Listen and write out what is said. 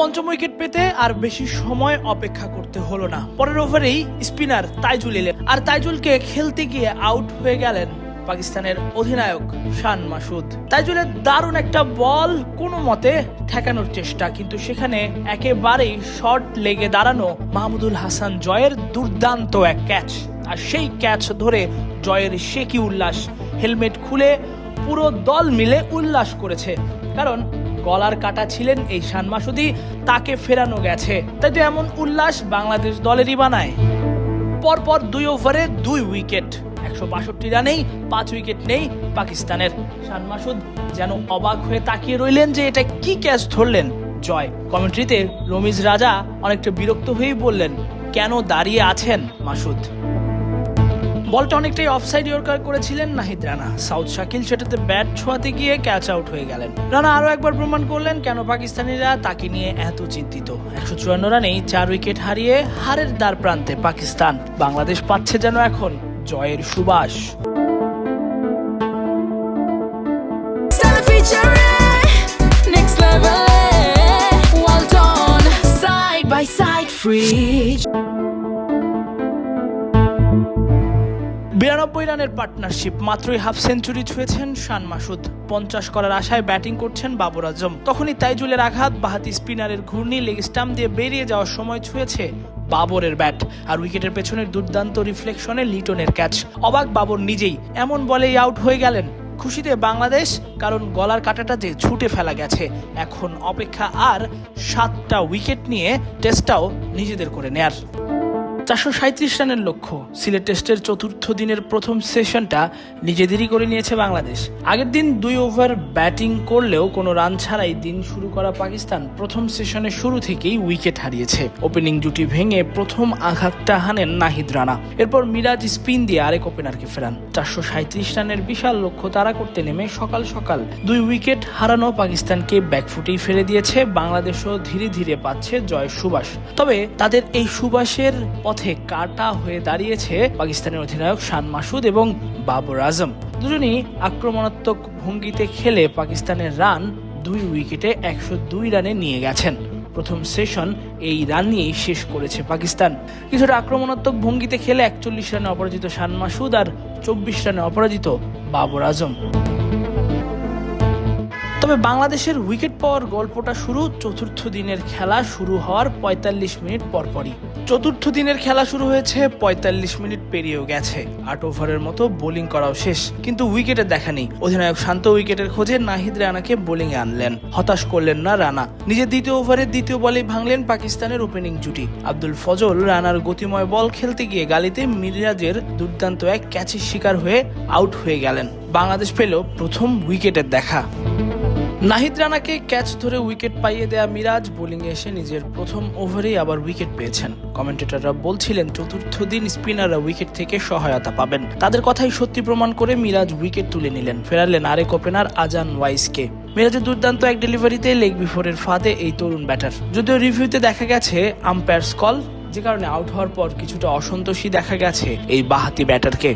পঞ্চম উইকেট পেতে আর বেশি সময় অপেক্ষা করতে হলো না। পরের ওভারেই স্পিনার তাইজুল এলেন, আর তাইজুলকে খেলতে গিয়ে আউট হয়ে গেলেন পাকিস্তানের অধিনায়ক শান মাসুদ। তাইজুলের দারুণ একটা বল কোনো মতে ঠেকানোর চেষ্টা, কিন্তু সেখানে একেবারেই শর্ট লেগে দাঁড়ানো মাহমুদুল হাসান জয়ের দুর্দান্ত এক ক্যাচ। আর সেই ক্যাচ ধরে জয়ের সে কি উল্লাস! হেলমেট খুলে পুরো দল মিলে উল্লাস করেছে, কারণ গলার কাটা ছিলেন এই শান মাসুদই, তাকে ফেরানো গেছে। তাই তো এমন উল্লাস বাংলাদেশ দলেরই বানায়। পরপর 2 ওভারে 2 উইকেট, 162 রানেই 5 উইকেট নেই পাকিস্তানের। শান মাসুদ যেন অবাক হয়ে তাকিয়ে রইলেন যে এটা কি ক্যাচ ধরলেন জয়। কমেন্ট্রিতে রমিজ রাজা অনেকটা বিরক্ত হয়েই বললেন, কেন দাঁড়িয়ে আছেন মাসুদ? বলটা অনেকটাই অফসাইড ইয়র্কার করেছিলেন নাহিদ রানা। সাউথ শাকিল সেটাতে ব্যাট ছোঁয়াতে গিয়ে ক্যাচ আউট হয়ে গেলেন। রানা আরো একবার প্রমাণ করলেন কেন পাকিস্তানিরা তাকে নিয়ে এত চিন্তিত। 154 রানেই 4 উইকেট হারিয়ে হারের দ্বার প্রান্তে পাকিস্তান। বাংলাদেশ পাচ্ছে যেন এখন জয়ের সুবাস। Fridge 92 রানের পার্টনারশিপ, মাত্রই হাফ সেঞ্চুরি ছুঁয়েছেন শান মাসুদ। 50 করার আশায় ব্যাটিং করছেন বাবর আজম। তখনই তাইজুলের আঘাত, বাহাতি স্পিনারের ঘূর্ণি, লেগ স্টাম্প দিয়ে বেরিয়ে যাওয়ার সময় ছুঁয়েছে বাবরের ব্যাট। আর উইকেটের পেছনের দুর্দান্ত রিফ্লেকশনে লিটনের ক্যাচ। অবাক বাবর নিজেই, এমন বলেই আউট হয়ে গেলেন। খুশিতে বাংলাদেশ, কারণ গলার কাঁটাটা যে ছুটে ফেলা গেছে। এখন অপেক্ষা আর 7টা উইকেট নিয়ে টেস্টটাও নিজেদের করে নেয়ার। 437 রানের লক্ষ্য। সিলেট টেস্টের চতুর্থ দিনের প্রথম সেশনটা নিজেদেরই করে নিয়েছে বাংলাদেশ। আগের দিন 2 ওভার ব্যাটিং করলেও কোনো রান ছাড়াই দিন শুরু করা পাকিস্তান প্রথম সেশনের শুরু থেকেই উইকেট হারিয়েছে। ওপেনিং জুটি ভেঙে প্রথম আঘাতটা হানেন নাহিদ রানা। এরপর মিরাজ স্পিন দিয়ে আরেক ওপেনারকে ফেরান। 437 রানের বিশাল লক্ষ্য তাড়া করতে নেমে সকাল সকাল 2 উইকেট হারানো পাকিস্তানকে ব্যাকফুটেই ফেলে দিয়েছে। বাংলাদেশও ধীরে ধীরে পাচ্ছে জয়ের সুবাস। তবে তাদের এই সুবাসের পথে কাটা হয়ে দাঁড়িয়েছে পাকিস্তানের অধিনায়ক শান মাসুদ এবং বাবর আজম। দুজনই আক্রমণাত্মক ভঙ্গিতে খেলে পাকিস্তানের রান 2 উইকেটে 102 রানে নিয়ে গেছেন। প্রথম সেশন এই রান নিয়েই শেষ করেছে পাকিস্তান। কিছুটা আক্রমণাত্মক ভঙ্গিতে খেলে 41 রানে অপরাজিত শান মাসুদ আর 24 রানে অপরাজিত বাবর আজম। তবে বাংলাদেশের উইকেট পাওয়ার গল্পটা শুরু চতুর্থ দিনের খেলা শুরু হওয়ার 45 মিনিট পরপরই। চতুর্থ দিনের খেলা শুরু হয়েছে, 45 মিনিট পেরিয়েও গেছে। 8 ওভারের মতো বোলিং করাও শেষ, কিন্তু উইকেটের দেখা নেই। অধিনায়ক শান্ত উইকেটের খোঁজে নাহিদ রানাকে বোলিংয়ে আনলেন। হতাশ করলেন না রানা। নিজের দ্বিতীয় ওভারের দ্বিতীয় বলেই ভাঙলেন পাকিস্তানের ওপেনিং জুটি। আব্দুল ফজল রানার গতিময় বল খেলতে গিয়ে গালিতে মিরাজের দুর্দান্ত এক ক্যাচের শিকার হয়ে আউট হয়ে গেলেন। বাংলাদেশ পেল প্রথম উইকেটের দেখা। নাহিদ রানাকে ক্যাচ ধরে উইকেট পাইয়ে দেয়া মিরাজ বোলিংয়ে এসে নিজের প্রথম ওভারেই আবার উইকেট পেয়েছেন। কমেন্টেটররা বলছিলেন চতুর্থ দিন স্পিনাররা উইকেট থেকে সহায়তা পাবেন। তাদের কথাই সত্যি প্রমাণ করে মিরাজ উইকেট তুলে নিলেন। ফেরালেন আরেক ওপেনার আজান ওয়াইসকে। মিরাজের দুর্দান্ত এক ডেলিভারিতে লেগ বিফোরের ফাঁদে এই তরুণ ব্যাটার। যদিও রিভিউতে দেখা গেছে আম্পায়ার্স কল, যে কারণে আউট হওয়ার পর কিছুটা অসন্তোষী দেখা গেছে এই বাহাতি ব্যাটারকে।